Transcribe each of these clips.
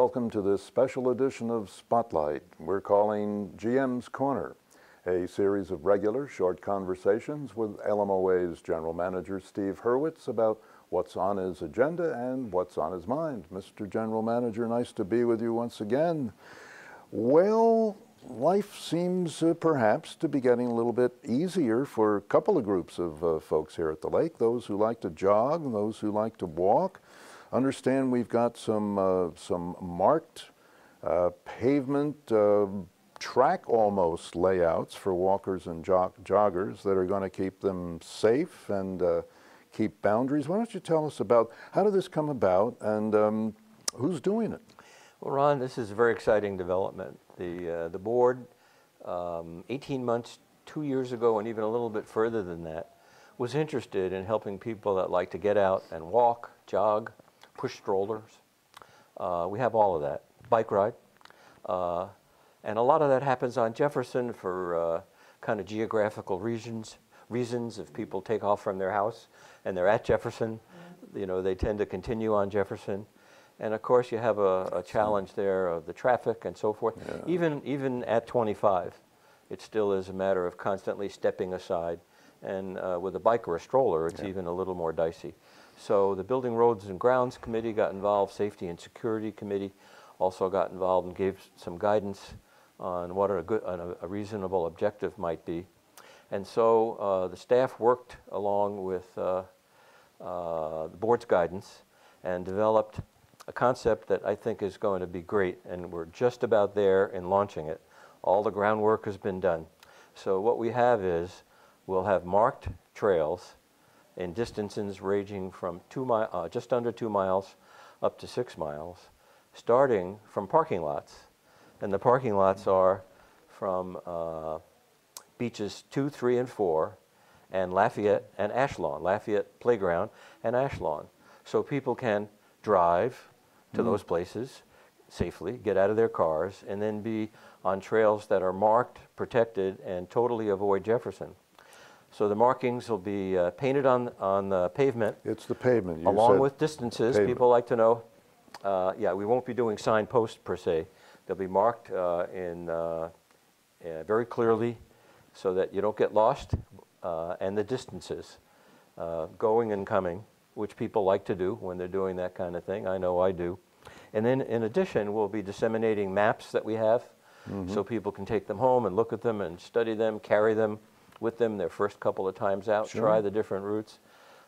welcome to this special edition of Spotlight we're calling GM's Corner, a series of regular short conversations with LMOA's General Manager Steve Hurwitz about what's on his agenda and what's on his mind. Mr. General Manager, nice to be with you once again. Well, life seems perhaps to be getting a little bit easier for a couple of groups of folks here at the lake, those who like to jog and those who like to walk. Understand we've got some marked pavement track almost layouts for walkers and joggers that are going to keep them safe and keep boundaries. Why don't you tell us about how did this come about and who's doing it? Well, Ron, this is a very exciting development. The board, 18 months, 2 years ago, and even a little bit further than that, was interested in helping people that like to get out and walk, jog, push strollers. We have all of that. Bike ride. And a lot of that happens on Jefferson for kind of geographical reasons. If people take off from their house and they're at Jefferson, you know, they tend to continue on Jefferson. And of course, you have a challenge there of the traffic and so forth. Yeah. Even at 25, it still is a matter of constantly stepping aside. And with a bike or a stroller, it's even a little more dicey. So the Building Roads and Grounds Committee got involved, Safety and Security Committee also got involved and gave some guidance on what a reasonable objective might be. And so the staff worked along with the board's guidance and developed a concept that I think is going to be great, and we're just about there in launching it. All the groundwork has been done. So what we have is we'll have marked trails in distances ranging from just under 2 miles up to 6 miles, starting from parking lots. And the parking lots are from beaches 2, 3, and 4, and Lafayette and Ashlawn, Lafayette Playground and Ashlawn. So people can drive to those places safely, get out of their cars, and then be on trails that are marked, protected, and totally avoid Jefferson. So the markings will be painted on the pavement. It's the pavement. You along said with distances. pavement. People like to know. Yeah, we won't be doing signposts per se. They'll be marked very clearly so that you don't get lost, and the distances going and coming, which people like to do when they're doing that kind of thing. I know I do. And then in addition, we'll be disseminating maps that we have so people can take them home and look at them and study them, carry them with them their first couple of times out, try the different routes.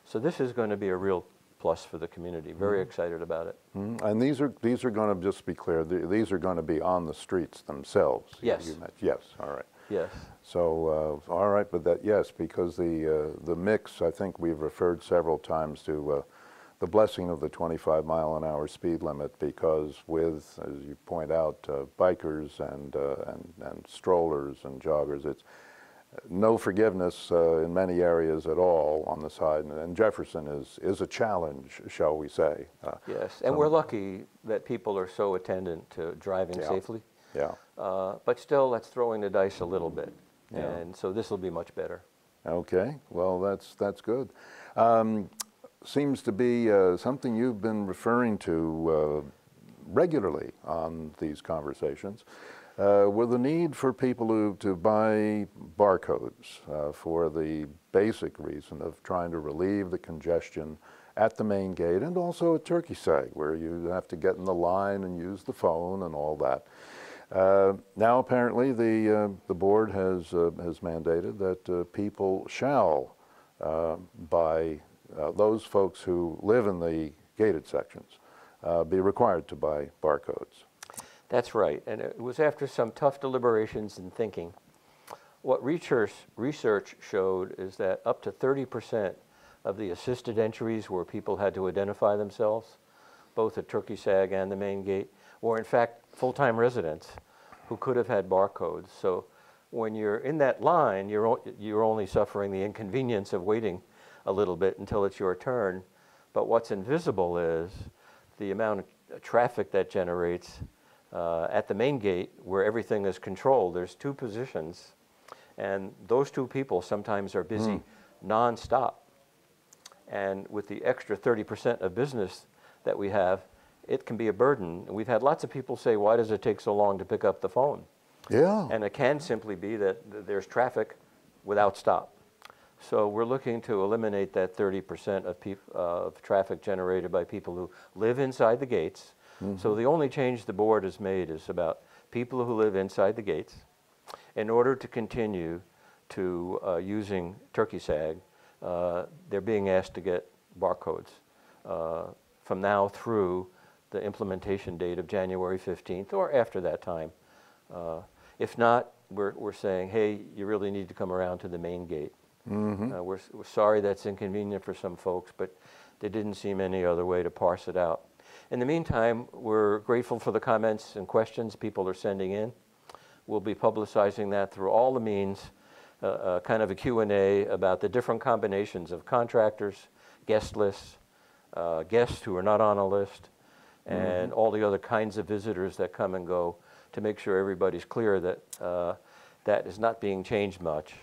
So this is going to be a real plus for the community. Very excited about it. And these are going to, just be clear, these are going to be on the streets themselves. Yes. Yes, all right. Yes. So, all right, but that, yes, because the mix, I think we've referred several times to the blessing of the 25-mile-an-hour speed limit, because with, as you point out, bikers and strollers and joggers, it's no forgiveness in many areas at all on the side, and Jefferson is a challenge, shall we say. Yes, and we're lucky that people are so attendant to driving safely. Yeah. But still, that's throwing the dice a little bit, and so this will be much better. Okay, well, that's good. Seems to be something you've been referring to regularly on these conversations, with the need for people to buy barcodes for the basic reason of trying to relieve the congestion at the main gate and also at Turkey Sag, where you have to get in the line and use the phone and all that. Now apparently the board has mandated that people shall buy, those folks who live in the gated sections be required to buy barcodes. That's right, and it was after some tough deliberations and thinking. What research showed is that up to 30% of the assisted entries where people had to identify themselves, both at Turkey Sag and the main gate, were in fact full-time residents who could have had barcodes. So when you're in that line, you're only suffering the inconvenience of waiting a little bit until it's your turn. But what's invisible is the amount of traffic that generates at the main gate where everything is controlled. There's 2 positions, and those 2 people sometimes are busy nonstop. And with the extra 30% of business that we have, it can be a burden. And we've had lots of people say, why does it take so long to pick up the phone? Yeah. And it can simply be that there's traffic without stop. So we're looking to eliminate that 30% of traffic generated by people who live inside the gates. So the only change the board has made is about people who live inside the gates. In order to continue to using TurkeySAG, they're being asked to get barcodes from now through the implementation date of January 15th or after that time. If not, we're saying, hey, you really need to come around to the main gate. We're sorry that's inconvenient for some folks, but there didn't seem any other way to parse it out. In the meantime, we're grateful for the comments and questions people are sending in. We'll be publicizing that through all the means, kind of a Q&A about the different combinations of contractors, guest lists, guests who are not on a list, and all the other kinds of visitors that come and go, to make sure everybody's clear that that is not being changed much,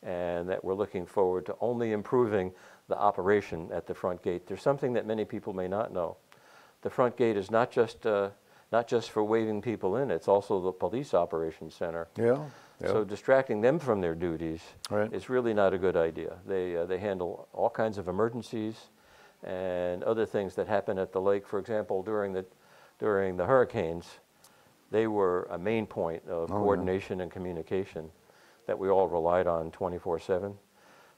and that we're looking forward to only improving the operation at the front gate. There's something that many people may not know. The front gate is not just for waving people in, it's also the police operations center. Yeah. So distracting them from their duties is really not a good idea. They handle all kinds of emergencies and other things that happen at the lake. For example, during the hurricanes, they were a main point of coordination and communication that we all relied on 24/7.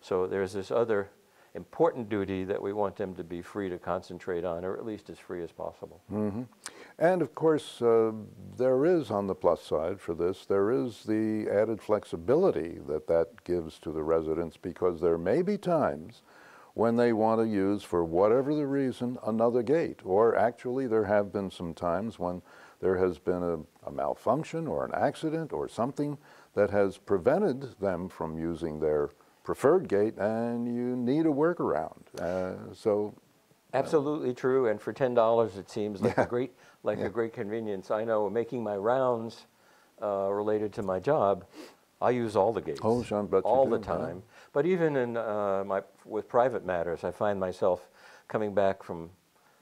So there's this other important duty that we want them to be free to concentrate on, or at least as free as possible. And of course, there is, on the plus side for this, there is the added flexibility that gives to the residents, because there may be times when they want to use, for whatever the reason, another gate. Or actually, there have been some times when there has been a malfunction or an accident or something that has prevented them from using their preferred gate, and you need a workaround. Absolutely true, and for $10 it seems like a great convenience. I know, making my rounds related to my job, I use all the gates Oh, Sean, but all you the do, time. yeah. But even in with private matters, I find myself coming back from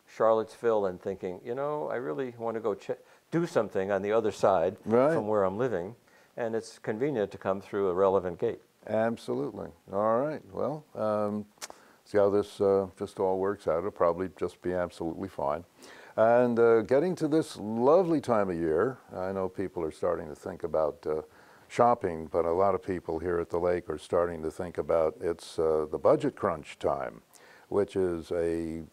Charlottesville and thinking, you know, I really want to go do something on the other side from where I'm living, and it's convenient to come through a relevant gate. Absolutely. All right. Well, see how this just all works out. It'll probably just be absolutely fine. And getting to this lovely time of year, I know people are starting to think about shopping, but a lot of people here at the lake are starting to think about it's the budget crunch time, which is a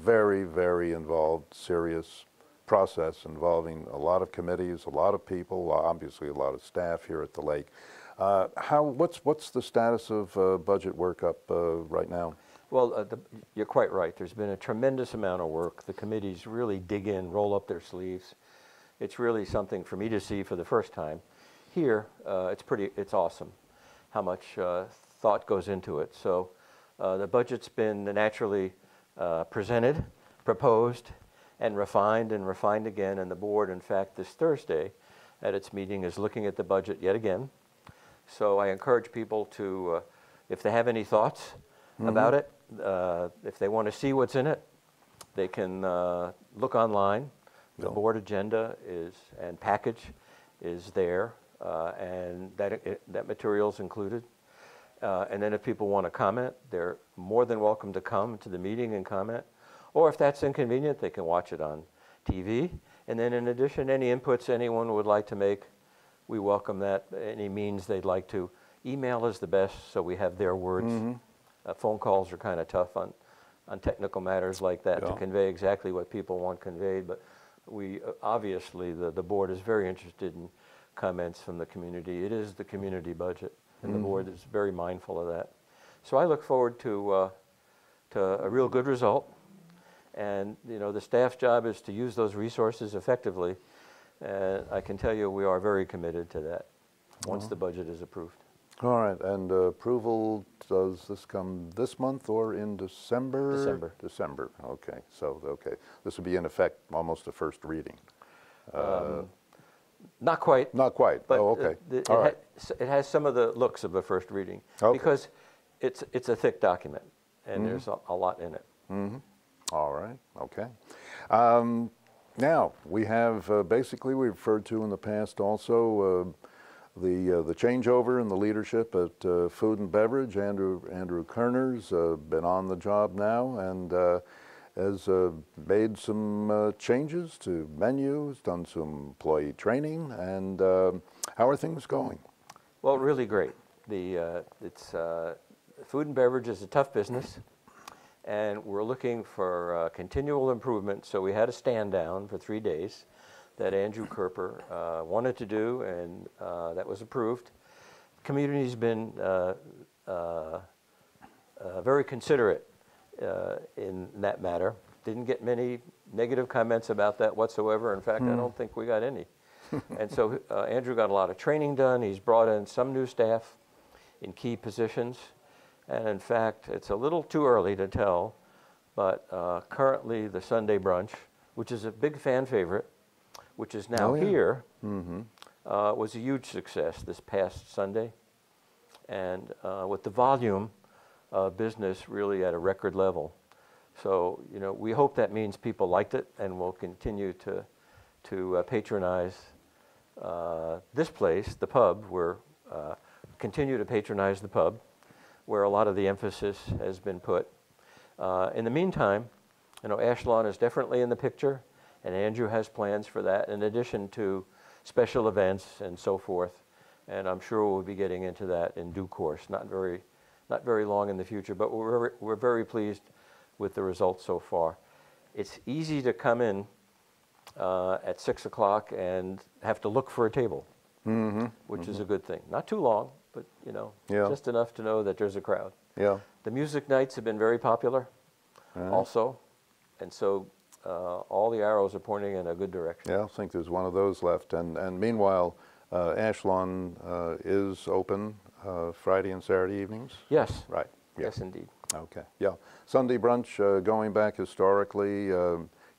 very, very involved, serious process involving a lot of committees, a lot of people, obviously a lot of staff here at the lake. What's the status of budget workup right now? Well, you're quite right. There's been a tremendous amount of work. The committees really dig in, roll up their sleeves. It's really something for me to see for the first time. Here, it's awesome how much thought goes into it. So the budget's been naturally presented, proposed, and refined again. And the board, in fact, this Thursday at its meeting is looking at the budget yet again. So I encourage people to, if they have any thoughts about it, if they want to see what's in it, they can look online. The board agenda and package is there, and that material's included. And then if people want to comment, they're more than welcome to come to the meeting and comment. Or if that's inconvenient, they can watch it on TV. And then in addition, any inputs anyone would like to make, we welcome that. Any means they'd like to. Email is the best, so we have their words. Phone calls are kind of tough on technical matters like that to convey exactly what people want conveyed. But we obviously, the board is very interested in comments from the community. It is the community budget, and the board is very mindful of that. So I look forward to a real good result. And you know, the staff's job is to use those resources effectively. And I can tell you we are very committed to that once the budget is approved. All right, and approval, does this come this month or in December? December. December, okay. So, this will be in effect almost a first reading. Not quite. Not quite, but okay. It has some of the looks of a first reading because it's a thick document and there's a lot in it. All right, okay. Now, we have basically, we referred to in the past also the changeover in the leadership at Food and Beverage. Andrew Kerner's been on the job now and has made some changes to menus, done some employee training, and how are things going? Well, really great. Food and beverage is a tough business, and we're looking for continual improvement. So we had a stand down for 3 days that Andrew Kerper wanted to do, and that was approved. Community's been very considerate in that matter. Didn't get many negative comments about that whatsoever. In fact, I don't think we got any. And so Andrew got a lot of training done. He's brought in some new staff in key positions. And in fact, it's a little too early to tell, but currently the Sunday brunch, which is a big fan favorite, which is now here, was a huge success this past Sunday. And with the volume of business really at a record level. So, you know, we hope that means people liked it and will continue to patronize this place, the pub, continue to patronize the pub, where a lot of the emphasis has been put. In the meantime, you know, Ashlawn is definitely in the picture, and Andrew has plans for that, in addition to special events and so forth. And I'm sure we'll be getting into that in due course, not very long in the future, but we're very pleased with the results so far. It's easy to come in at 6 o'clock and have to look for a table, which is a good thing. Not too long, but you know, just enough to know that there's a crowd. Yeah. The music nights have been very popular also, and so all the arrows are pointing in a good direction. Yeah, I think there's one of those left. And meanwhile, Ashlawn is open Friday and Saturday evenings? Yes. Right. Yeah. Yes, indeed. Okay. Yeah. Sunday brunch, going back historically,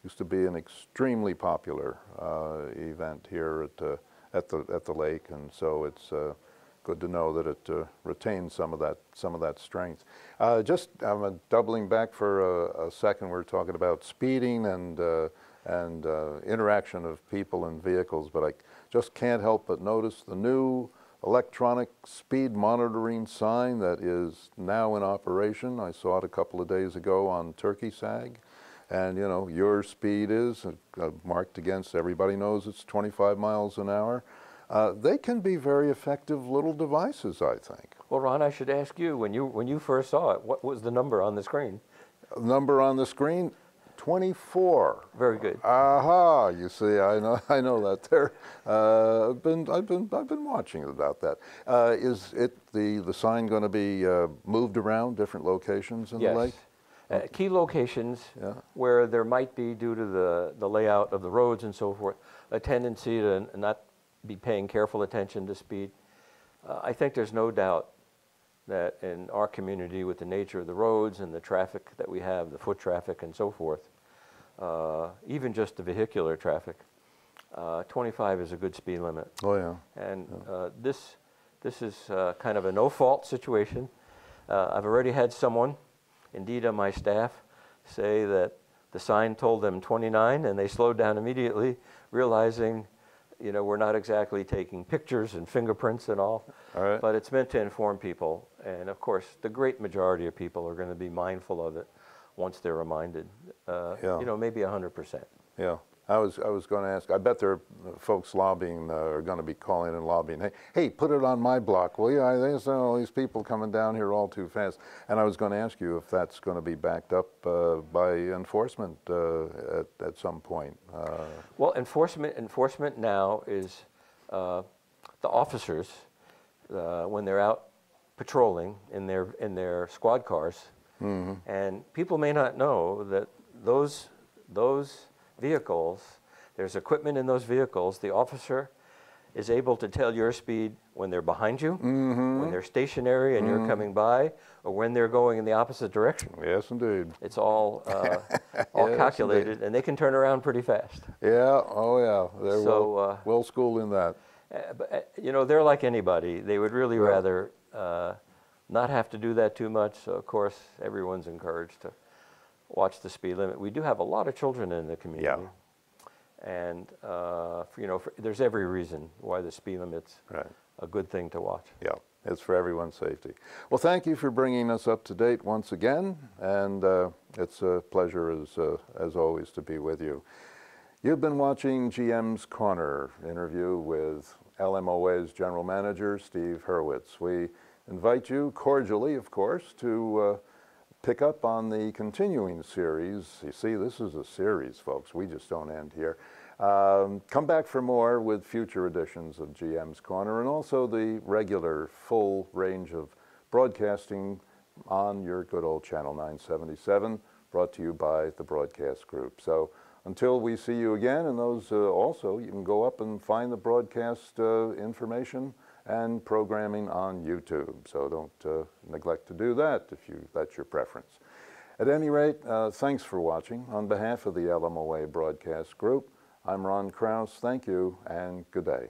used to be an extremely popular event here at the lake, and so it's good to know that it retains some of that strength. I'm doubling back for a second. We're talking about speeding and interaction of people and vehicles, but I just can't help but notice the new electronic speed monitoring sign that is now in operation. I saw it a couple of days ago on Turkey Sag. And, you know, your speed is marked against, everybody knows it's 25 miles an hour. They can be very effective little devices, I think. Well, Ron, I should ask you, when you first saw it, what was the number on the screen? Number on the screen? 24. Very good. Aha! You see, I know that there. I've been watching about that. Is it the sign going to be moved around different locations in the lake? Key locations where there might be, due to the layout of the roads and so forth, a tendency to not be paying careful attention to speed. I think there's no doubt that in our community, with the nature of the roads and the traffic that we have, the foot traffic and so forth, even just the vehicular traffic, 25 is a good speed limit. Oh yeah. And this is kind of a no-fault situation. I've already had someone, indeed on my staff, say that the sign told them 29 and they slowed down immediately, realizing, you know, we're not exactly taking pictures and fingerprints and all, but it's meant to inform people. And of course, the great majority of people are going to be mindful of it once they're reminded. You know, maybe 100%. Yeah. I was going to ask, I bet there are folks lobbying, are going to be calling and lobbying, hey, put it on my block, will you? There's all these people coming down here all too fast. And I was going to ask you if that's going to be backed up by enforcement at some point. Well, enforcement now is the officers, when they're out patrolling in their squad cars, and people may not know that those vehicles, there's equipment in those vehicles. The officer is able to tell your speed when they're behind you, when they're stationary and you're coming by, or when they're going in the opposite direction. Yes, indeed. It's all calculated, and they can turn around pretty fast. Yeah, oh yeah, they're well schooled in that. But, you know, they're like anybody. They would really rather not have to do that too much. So, of course, everyone's encouraged to watch the speed limit. We do have a lot of children in the community. And there's every reason why the speed limit's Right. a good thing to watch. Yeah, it's for everyone's safety. Well, thank you for bringing us up to date once again, and it's a pleasure as always to be with you. You've been watching GM's Corner interview with LMOA's General Manager Steve Hurwitz. We invite you cordially, of course, to pick up on the continuing series. You see, this is a series, folks. We just don't end here. Come back for more with future editions of GM's Corner, and also the regular full range of broadcasting on your good old Channel 977, brought to you by the Broadcast Group. So until we see you again, and those also, you can go up and find the broadcast information and programming on YouTube. So don't neglect to do that if that's your preference. At any rate, thanks for watching. On behalf of the LMOA Broadcast Group, I'm Ron Kraus. Thank you and good day.